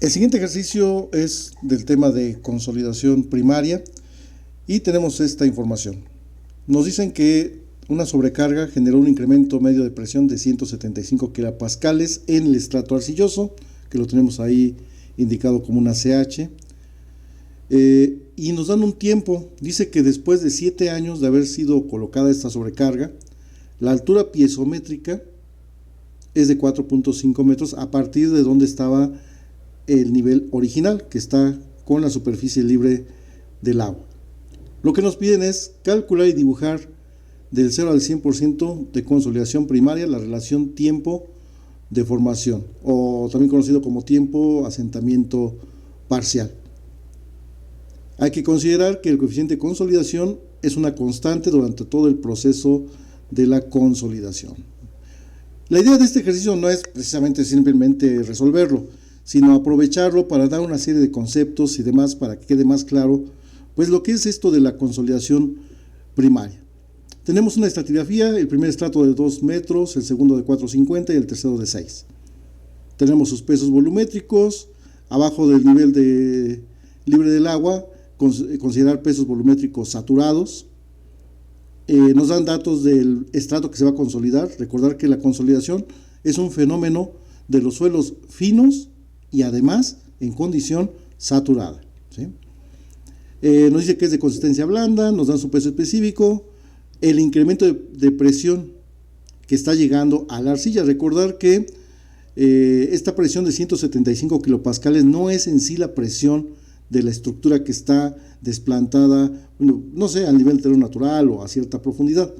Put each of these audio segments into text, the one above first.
El siguiente ejercicio es del tema de consolidación primaria y tenemos esta información. Nos dicen que una sobrecarga generó un incremento medio de presión de 175 kilopascales en el estrato arcilloso, que lo tenemos ahí indicado como una CH, y nos dan un tiempo. Dice que después de 7 años de haber sido colocada esta sobrecarga, la altura piezométrica es de 4.5 metros a partir de donde estaba el nivel original, que está con la superficie libre del agua. Lo que nos piden es calcular y dibujar del 0 al 100% de consolidación primaria la relación tiempo de formación, o también conocido como tiempo asentamiento parcial. Hay que considerar que el coeficiente de consolidación es una constante durante todo el proceso de la consolidación. La idea de este ejercicio no es precisamente simplemente resolverlo, sino aprovecharlo para dar una serie de conceptos y demás para que quede más claro pues lo que es esto de la consolidación primaria. Tenemos una estratigrafía, el primer estrato de 2 metros, el segundo de 4,50 y el tercero de 6. Tenemos sus pesos volumétricos, abajo del nivel libre del agua, considerar pesos volumétricos saturados. Nos dan datos del estrato que se va a consolidar. Recordar que la consolidación es un fenómeno de los suelos finos y además en condición saturada, ¿sí? Nos dice que es de consistencia blanda, nos dan su peso específico, el incremento de presión que está llegando a la arcilla. Recordar que esta presión de 175 kilopascales no es en sí la presión de la estructura que está desplantada, bueno, no sé, al nivel terreno natural o a cierta profundidad.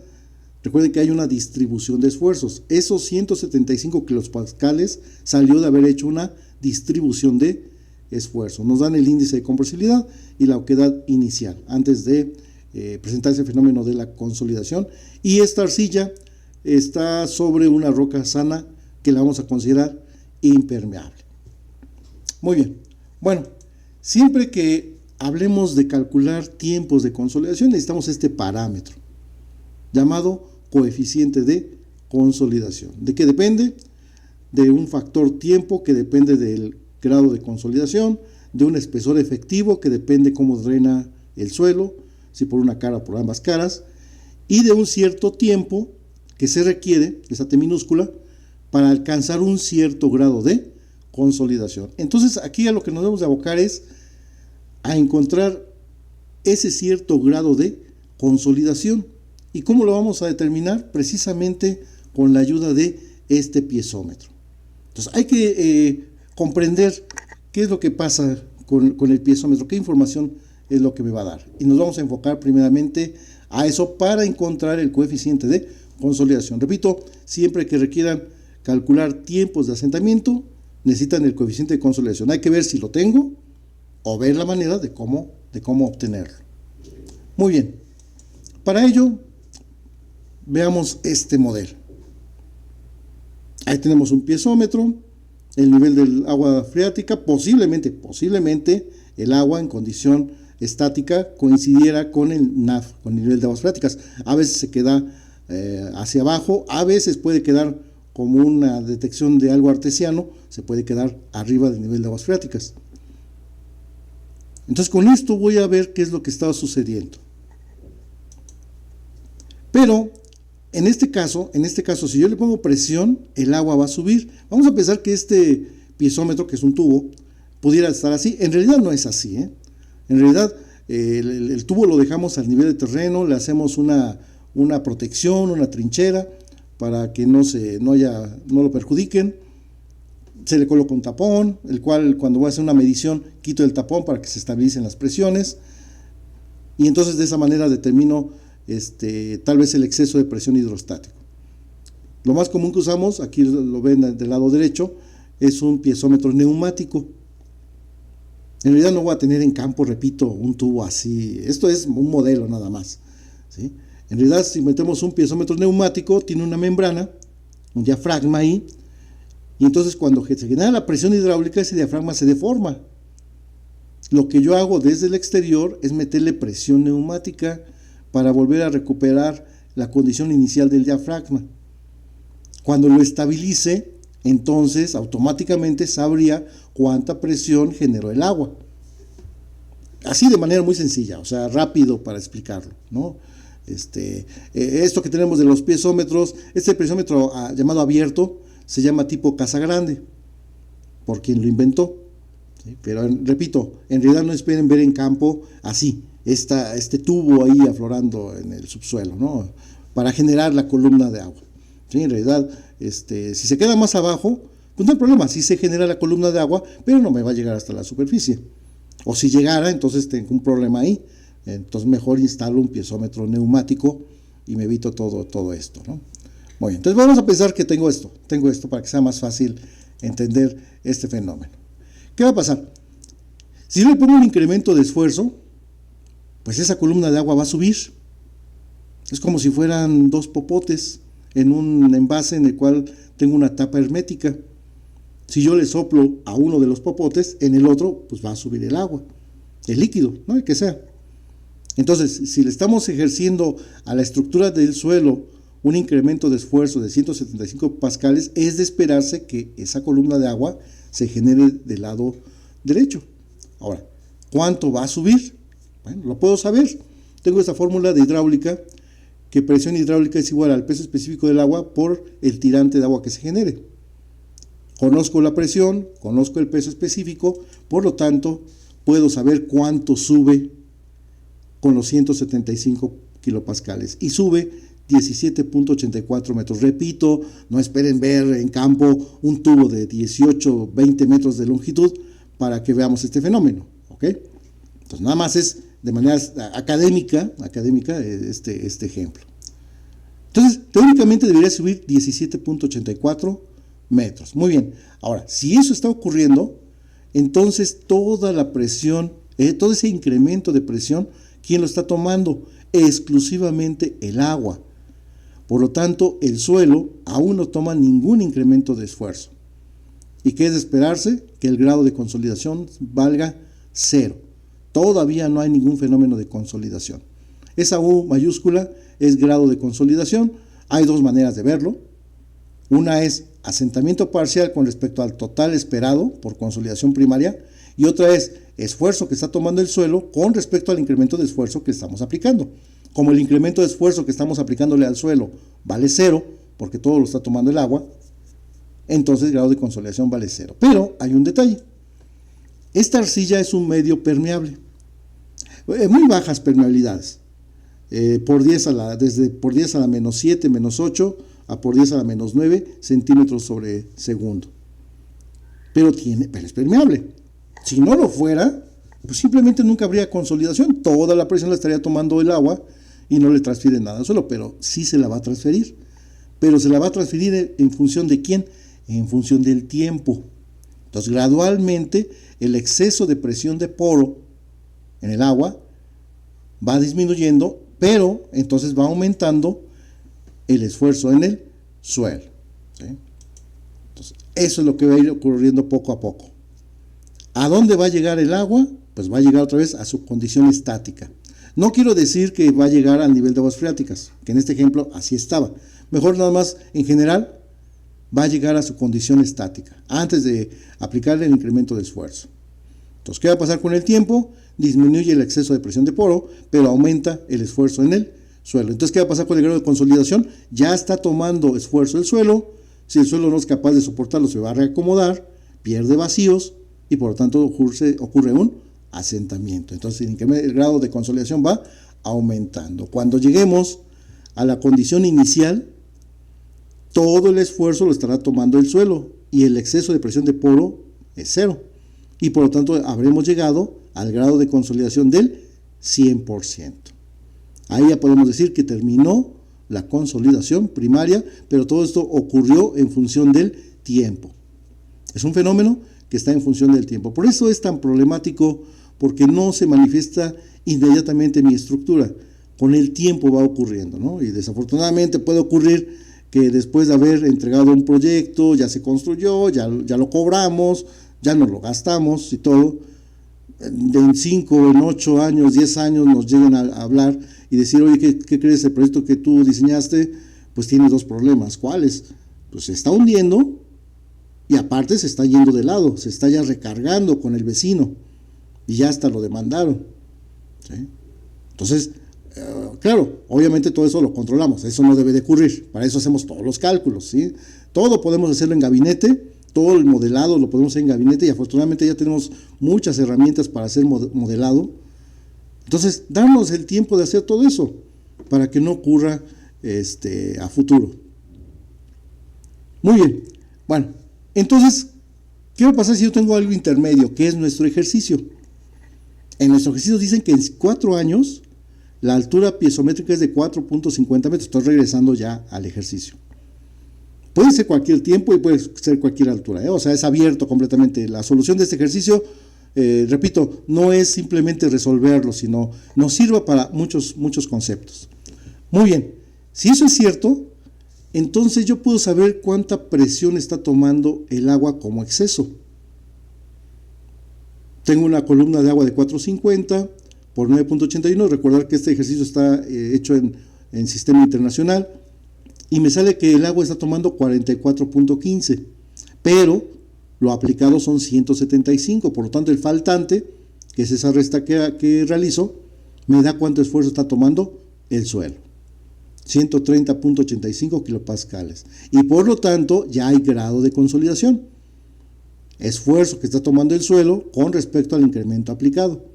Recuerden que hay una distribución de esfuerzos. Esos 175 kilopascales salió de haber hecho una distribución de esfuerzo. Nos dan el índice de compresibilidad y la oquedad inicial antes de presentarse el fenómeno de la consolidación. Y esta arcilla está sobre una roca sana que la vamos a considerar impermeable. Muy bien. Bueno, siempre que hablemos de calcular tiempos de consolidación necesitamos este parámetro llamado coeficiente de consolidación. ¿De qué depende? De un factor tiempo que depende del grado de consolidación, de un espesor efectivo que depende cómo drena el suelo, si por una cara o por ambas caras, y de un cierto tiempo que se requiere, esa T minúscula, para alcanzar un cierto grado de consolidación. Entonces aquí a lo que nos debemos de abocar es a encontrar ese cierto grado de consolidación. ¿Y cómo lo vamos a determinar? Precisamente con la ayuda de este piezómetro. Entonces hay que comprender qué es lo que pasa con el piezómetro, qué información es lo que me va a dar. Y nos vamos a enfocar primeramente a eso para encontrar el coeficiente de consolidación. Repito, siempre que requieran calcular tiempos de asentamiento, necesitan el coeficiente de consolidación. Hay que ver si lo tengo o ver la manera de cómo obtenerlo. Muy bien. Para ello, veamos este modelo. Ahí tenemos un piezómetro, el nivel del agua freática, posiblemente el agua en condición estática coincidiera con el NAF, con el nivel de aguas freáticas. A veces se queda hacia abajo, a veces puede quedar como una detección de algo artesiano, se puede quedar arriba del nivel de aguas freáticas. Entonces con esto voy a ver qué es lo que está sucediendo. Pero en este caso, si yo le pongo presión, el agua va a subir. Vamos a pensar que este piezómetro, que es un tubo, pudiera estar así. En realidad no es así, ¿eh? En realidad el tubo lo dejamos al nivel de terreno, le hacemos una protección, una trinchera, para que no lo perjudiquen. Se le coloca un tapón, el cual cuando voy a hacer una medición quito el tapón para que se estabilicen las presiones. Y entonces de esa manera determino tal vez el exceso de presión hidrostático. Lo más común que usamos, aquí lo ven del lado derecho, es un piezómetro neumático. En realidad no voy a tener en campo, repito, un tubo así. Esto es un modelo nada más, ¿sí? En realidad, si metemos un piezómetro neumático, tiene una membrana, un diafragma ahí, y entonces cuando se genera la presión hidráulica, ese diafragma se deforma. Lo que yo hago desde el exterior es meterle presión neumática para volver a recuperar la condición inicial del diafragma. Cuando lo estabilice, entonces automáticamente sabría cuánta presión generó el agua. Así de manera muy sencilla, o sea, rápido para explicarlo, ¿no? Esto que tenemos de los piezómetros, este piezómetro llamado abierto, se llama tipo Casa Grande, por quien lo inventó. ¿Sí? Pero repito, en realidad no esperen ver en campo así, este tubo ahí aflorando en el subsuelo, ¿no? Para generar la columna de agua. ¿Sí? En realidad, si se queda más abajo, pues no hay problema, sí se genera la columna de agua, pero no me va a llegar hasta la superficie. O si llegara, entonces tengo un problema ahí. Entonces mejor instalo un piezómetro neumático y me evito todo esto, ¿no? Muy bien, entonces vamos a pensar que tengo esto para que sea más fácil entender este fenómeno. ¿Qué va a pasar? Si yo le pongo un incremento de esfuerzo, pues esa columna de agua va a subir. Es como si fueran dos popotes en un envase en el cual tengo una tapa hermética. Si yo le soplo a uno de los popotes, en el otro pues va a subir el agua, el líquido, ¿no? El que sea. Entonces, si le estamos ejerciendo a la estructura del suelo un incremento de esfuerzo de 175 pascales, es de esperarse que esa columna de agua se genere del lado derecho. Ahora, ¿cuánto va a subir? Bueno, lo puedo saber. Tengo esta fórmula de hidráulica, que presión hidráulica es igual al peso específico del agua por el tirante de agua que se genere. Conozco la presión, conozco el peso específico, por lo tanto, puedo saber cuánto sube con los 175 kilopascales. Y sube 17.84 metros. Repito, no esperen ver en campo un tubo de 18, 20 metros de longitud para que veamos este fenómeno. ¿Ok? Entonces, nada más es de manera académica este ejemplo. Entonces, teóricamente debería subir 17.84 metros. Muy bien. Ahora, si eso está ocurriendo, entonces toda la presión, todo ese incremento de presión, ¿quién lo está tomando? Exclusivamente el agua. Por lo tanto, el suelo aún no toma ningún incremento de esfuerzo. ¿Y qué es de esperarse? Que el grado de consolidación valga 0. Todavía no hay ningún fenómeno de consolidación. Esa U mayúscula es grado de consolidación. Hay dos maneras de verlo. Una es asentamiento parcial con respecto al total esperado por consolidación primaria, y otra es esfuerzo que está tomando el suelo con respecto al incremento de esfuerzo que estamos aplicando. Como el incremento de esfuerzo que estamos aplicándole al suelo vale 0, porque todo lo está tomando el agua, entonces el grado de consolidación vale 0. Pero hay un detalle. Esta arcilla es un medio permeable. Muy bajas permeabilidades. Por 10 a la menos 7, menos 8, a por 10 a la menos 9 centímetros sobre segundo. Pero es permeable. Si no lo fuera, pues simplemente nunca habría consolidación. Toda la presión la estaría tomando el agua y no le transfiere nada al suelo, pero sí se la va a transferir. Pero se la va a transferir en función de ¿quién? En función del tiempo. Entonces, gradualmente, el exceso de presión de poro en el agua va disminuyendo, pero entonces va aumentando el esfuerzo en el suelo. ¿Sí? Entonces, eso es lo que va a ir ocurriendo poco a poco. ¿A dónde va a llegar el agua? Pues va a llegar otra vez a su condición estática. No quiero decir que va a llegar al nivel de aguas freáticas, que en este ejemplo así estaba. Mejor nada más, en general, va a llegar a su condición estática, antes de aplicarle el incremento de esfuerzo. Entonces, ¿qué va a pasar con el tiempo? Disminuye el exceso de presión de poro, pero aumenta el esfuerzo en el suelo. Entonces, ¿qué va a pasar con el grado de consolidación? Ya está tomando esfuerzo el suelo. Si el suelo no es capaz de soportarlo, se va a reacomodar, pierde vacíos y por lo tanto ocurre un asentamiento. Entonces, el grado de consolidación va aumentando. Cuando lleguemos a la condición inicial, todo el esfuerzo lo estará tomando el suelo y el exceso de presión de poro es 0. Y por lo tanto habremos llegado al grado de consolidación del 100%. Ahí ya podemos decir que terminó la consolidación primaria, pero todo esto ocurrió en función del tiempo. Es un fenómeno que está en función del tiempo. Por eso es tan problemático, porque no se manifiesta inmediatamente mi estructura. Con el tiempo va ocurriendo, ¿no? Y desafortunadamente puede ocurrir que después de haber entregado un proyecto, ya se construyó, ya lo cobramos, ya nos lo gastamos y todo, en 5, en 8 años, 10 años nos llegan a hablar y decir, oye, ¿qué crees? El proyecto que tú diseñaste, pues tiene dos problemas. ¿Cuáles? Pues se está hundiendo Y aparte se está yendo de lado, se está ya recargando con el vecino y ya hasta lo demandaron, ¿sí? Entonces, claro, obviamente todo eso lo controlamos, eso no debe de ocurrir, para eso hacemos todos los cálculos, ¿sí? Todo podemos hacerlo en gabinete, todo el modelado lo podemos hacer en gabinete y afortunadamente ya tenemos muchas herramientas para hacer modelado. Entonces, darnos el tiempo de hacer todo eso para que no ocurra a futuro. Muy bien, bueno, entonces, ¿qué va a pasar si yo tengo algo intermedio? ¿Qué es nuestro ejercicio? En nuestro ejercicio dicen que en 4 años la altura piezométrica es de 4.50 metros. Estoy regresando ya al ejercicio. Puede ser cualquier tiempo y puede ser cualquier altura, ¿eh? O sea, es abierto completamente. La solución de este ejercicio, repito, no es simplemente resolverlo, sino nos sirva para muchos conceptos. Muy bien, si eso es cierto, entonces yo puedo saber cuánta presión está tomando el agua como exceso. Tengo una columna de agua de 450 por 9.81. Recordar que este ejercicio está hecho en sistema internacional. Y me sale que el agua está tomando 44.15. Pero lo aplicado son 175. Por lo tanto, el faltante, que es esa resta que realizo, me da cuánto esfuerzo está tomando el suelo. 130.85 kilopascales. Y por lo tanto, ya hay grado de consolidación. Esfuerzo que está tomando el suelo con respecto al incremento aplicado,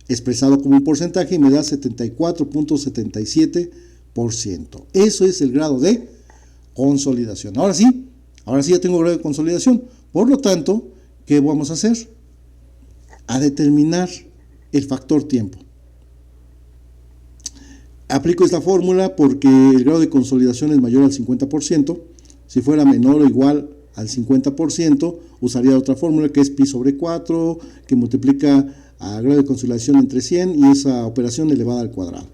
expresado como un porcentaje, y me da 74.77%. Eso es el grado de consolidación. Ahora sí ya tengo grado de consolidación. Por lo tanto, ¿qué vamos a hacer? A determinar el factor tiempo. Aplico esta fórmula porque el grado de consolidación es mayor al 50%. Si fuera menor o igual al 50%, usaría otra fórmula que es pi sobre 4, que multiplica al grado de consolidación entre 100 y esa operación elevada al cuadrado.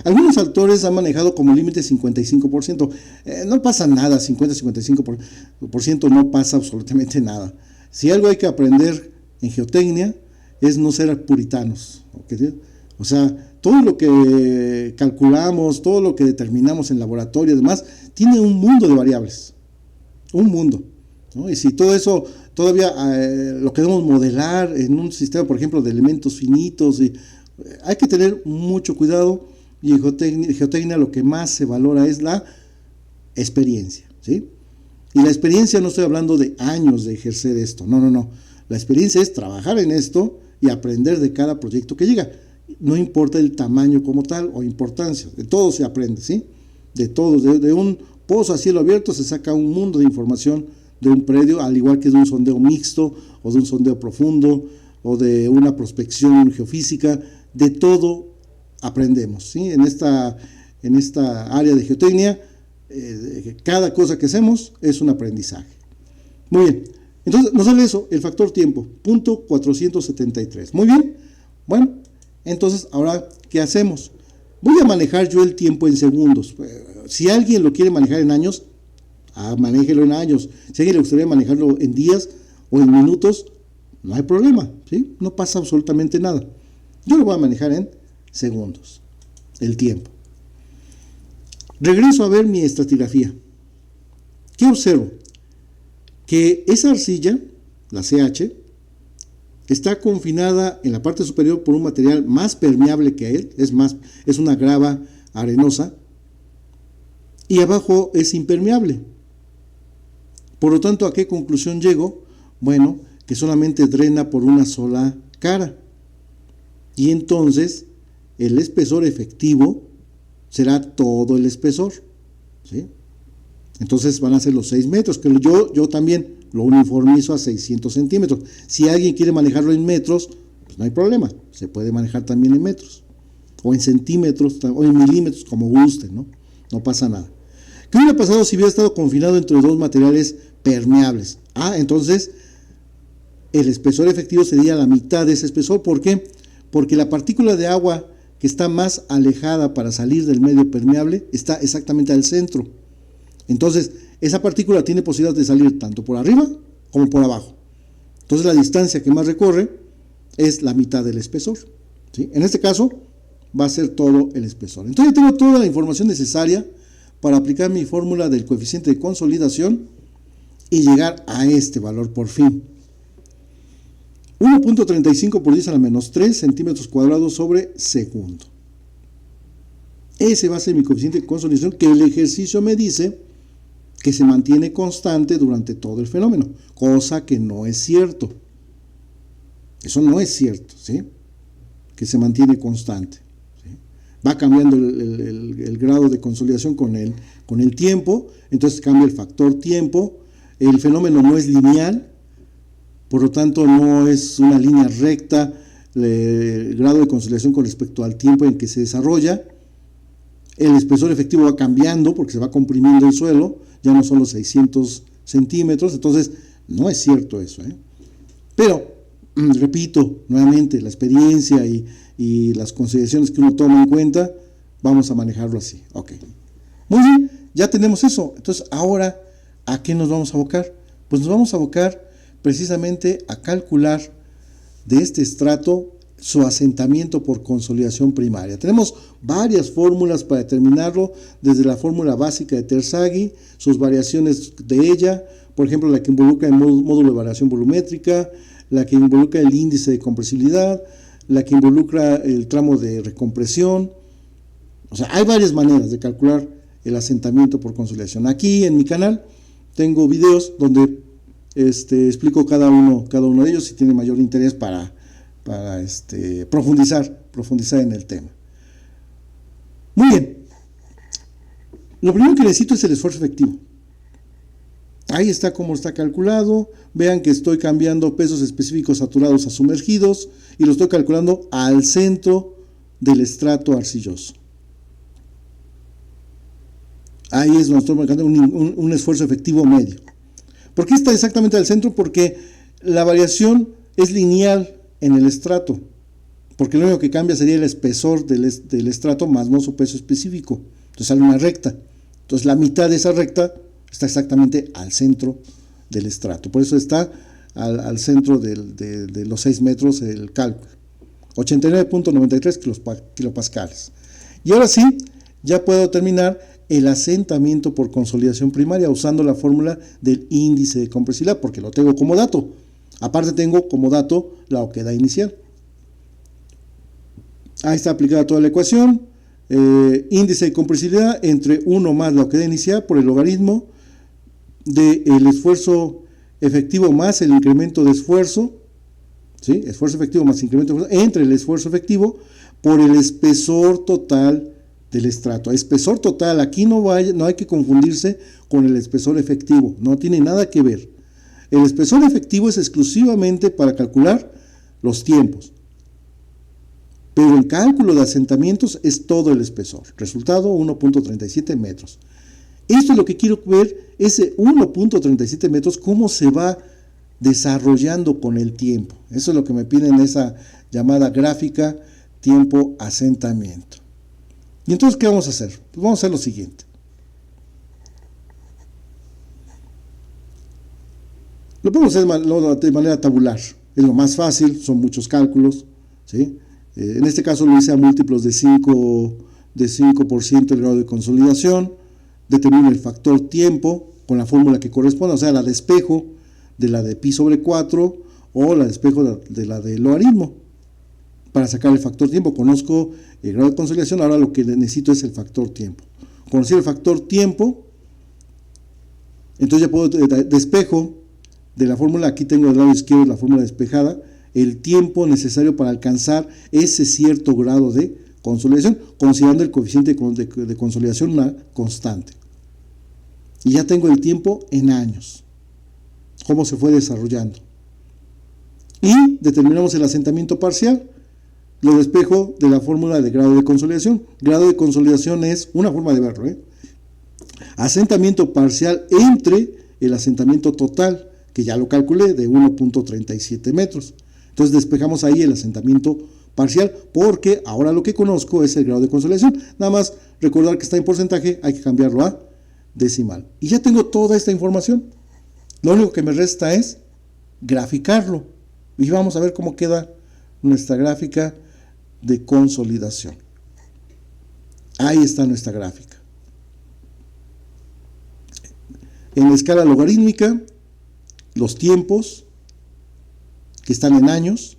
Algunos autores han manejado como límite 55%. No pasa nada, 50-55% no pasa absolutamente nada. Si algo hay que aprender en geotecnia es no ser puritanos, ¿okay? O sea, todo lo que calculamos, todo lo que determinamos en laboratorio y demás, tiene un mundo de variables. Un mundo, ¿no? Y si todo eso todavía lo queremos modelar en un sistema, por ejemplo, de elementos finitos, hay que tener mucho cuidado. Y en geotecnia lo que más se valora es la experiencia, ¿sí? Y la experiencia no estoy hablando de años de ejercer esto, no. La experiencia es trabajar en esto y aprender de cada proyecto que llega. No importa el tamaño como tal o importancia, de todo se aprende, ¿sí? De todo, de un pozo a cielo abierto se saca un mundo de información de un predio, al igual que de un sondeo mixto o de un sondeo profundo o de una prospección geofísica, de todo aprendemos, ¿sí? En esta área de geotecnia, cada cosa que hacemos es un aprendizaje. Muy bien, entonces nos sale eso, el factor tiempo, punto 473. Muy bien, bueno, entonces ahora, ¿qué hacemos? Voy a manejar yo el tiempo en segundos. Si alguien lo quiere manejar en años, manéjelo en años. Si a alguien le gustaría manejarlo en días o en minutos, no hay problema, ¿sí? No pasa absolutamente nada. Yo lo voy a manejar en segundos, el tiempo. Regreso a ver mi estratigrafía. ¿Qué observo? Que esa arcilla, la CH, está confinada en la parte superior por un material más permeable que él, es una grava arenosa, y abajo es impermeable. Por lo tanto, ¿a qué conclusión llego? Bueno, que solamente drena por una sola cara. Y entonces el espesor efectivo será todo el espesor, ¿sí? Entonces van a ser los 6 metros, que yo también lo uniformizo a 600 centímetros. Si alguien quiere manejarlo en metros, pues no hay problema, se puede manejar también en metros, o en centímetros, o en milímetros, como guste, ¿no? No pasa nada. ¿Qué hubiera pasado si hubiera estado confinado entre dos materiales permeables? Entonces el espesor efectivo sería la mitad de ese espesor. ¿Por qué? Porque la partícula de agua que está más alejada para salir del medio permeable está exactamente al centro. Entonces, esa partícula tiene posibilidad de salir tanto por arriba como por abajo. Entonces, la distancia que más recorre es la mitad del espesor, ¿sí? En este caso, va a ser todo el espesor. Entonces, tengo toda la información necesaria para aplicar mi fórmula del coeficiente de consolidación y llegar a este valor por fin. 1.35 por 10 a la menos 3 centímetros cuadrados sobre segundo. Ese va a ser mi coeficiente de consolidación, que el ejercicio me dice que se mantiene constante durante todo el fenómeno, cosa que no es cierto. Eso no es cierto, ¿sí? Que se mantiene constante, ¿sí? Va cambiando el grado de consolidación con el tiempo, entonces cambia el factor tiempo. El fenómeno no es lineal, por lo tanto no es una línea recta el grado de consolidación con respecto al tiempo en que se desarrolla. El espesor efectivo va cambiando porque se va comprimiendo el suelo, ya no son los 600 centímetros, entonces no es cierto eso, ¿eh? Pero, repito nuevamente, la experiencia y las consideraciones que uno toma en cuenta, vamos a manejarlo así. Ok. Muy bien, ya tenemos eso. Entonces, ahora, ¿a qué nos vamos a abocar? Pues nos vamos a abocar precisamente a calcular de este estrato su asentamiento por consolidación primaria. Tenemos varias fórmulas para determinarlo, desde la fórmula básica de Terzaghi, sus variaciones de ella, por ejemplo, la que involucra el módulo de variación volumétrica, la que involucra el índice de compresibilidad, la que involucra el tramo de recompresión. O sea, hay varias maneras de calcular el asentamiento por consolidación. Aquí en mi canal tengo videos donde explico cada uno de ellos si tiene mayor interés para profundizar en el tema. Muy bien. Lo primero que necesito es el esfuerzo efectivo. Ahí está cómo está calculado. Vean que estoy cambiando pesos específicos saturados a sumergidos y lo estoy calculando al centro del estrato arcilloso. Ahí es donde estoy marcando un esfuerzo efectivo medio. ¿Por qué está exactamente al centro? Porque la variación es lineal en el estrato, porque lo único que cambia sería el espesor del estrato más no su peso específico. Entonces sale una recta. Entonces la mitad de esa recta está exactamente al centro del estrato. Por eso está al centro de los 6 metros el cálculo. 89.93 kilopascales. Y ahora sí, ya puedo determinar el asentamiento por consolidación primaria usando la fórmula del índice de compresibilidad, porque lo tengo como dato. Aparte tengo como dato la oquedad inicial. Ahí está aplicada toda la ecuación. Índice de compresibilidad entre 1 más la oquedad inicial por el logaritmo del esfuerzo efectivo más el incremento de esfuerzo, ¿sí? Esfuerzo efectivo más incremento de esfuerzo, entre el esfuerzo efectivo por el espesor total del estrato. Espesor total, aquí no hay que confundirse con el espesor efectivo, no tiene nada que ver. El espesor efectivo es exclusivamente para calcular los tiempos, pero el cálculo de asentamientos es todo el espesor. Resultado 1.37 metros. Esto es lo que quiero ver, ese 1.37 metros, cómo se va desarrollando con el tiempo. Eso es lo que me piden en esa llamada gráfica tiempo-asentamiento. ¿Y entonces qué vamos a hacer? Pues vamos a hacer lo siguiente. Lo podemos hacer de manera tabular. Es lo más fácil, son muchos cálculos, ¿sí? En este caso lo hice a múltiplos de 5% el grado de consolidación. Determino el factor tiempo con la fórmula que corresponde, o sea, la de espejo de la de pi sobre 4 o la de espejo de la de logaritmo. Para sacar el factor tiempo, conozco el grado de consolidación, ahora lo que necesito es el factor tiempo. Conocí el factor tiempo, entonces ya puedo despejo de la fórmula, aquí tengo del lado izquierdo la fórmula despejada, el tiempo necesario para alcanzar ese cierto grado de consolidación, considerando el coeficiente de consolidación una constante. Y ya tengo el tiempo en años, cómo se fue desarrollando. Y determinamos el asentamiento parcial, lo despejo de la fórmula de grado de consolidación. Grado de consolidación es una forma de verlo, asentamiento parcial entre el asentamiento total, que ya lo calculé, de 1.37 metros. Entonces despejamos ahí el asentamiento parcial, porque ahora lo que conozco es el grado de consolidación. Nada más recordar que está en porcentaje, hay que cambiarlo a decimal. Y ya tengo toda esta información. Lo único que me resta es graficarlo. Y vamos a ver cómo queda nuestra gráfica de consolidación. Ahí está nuestra gráfica. En la escala logarítmica los tiempos, que están en años,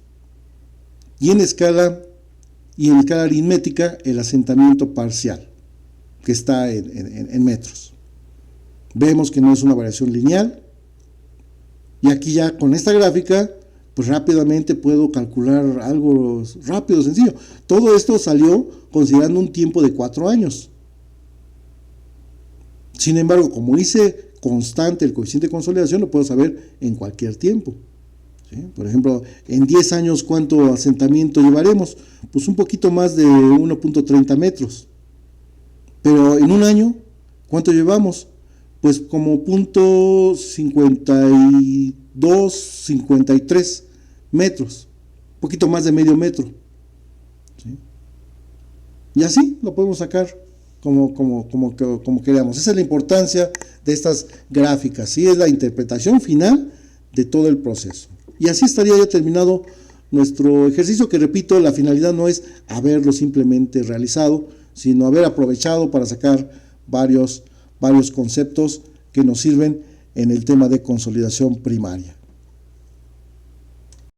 y en escala aritmética el asentamiento parcial, que está en metros. Vemos que no es una variación lineal, y aquí ya con esta gráfica, pues rápidamente puedo calcular algo rápido, sencillo. Todo esto salió considerando un tiempo de 4 años. Sin embargo, como hice constante el coeficiente de consolidación, lo puedo saber en cualquier tiempo. ¿Sí? Por ejemplo, en 10 años, ¿cuánto asentamiento llevaremos? Pues un poquito más de 1.30 metros. Pero en un año, ¿cuánto llevamos? Pues como 0.52, 53 metros. Un poquito más de medio metro. ¿Sí? Y así lo podemos sacar como queramos. Esa es la importancia de estas gráficas, ¿sí? Es la interpretación final de todo el proceso. Y así estaría ya terminado nuestro ejercicio, que repito, la finalidad no es haberlo simplemente realizado, sino haber aprovechado para sacar varios conceptos que nos sirven en el tema de consolidación primaria.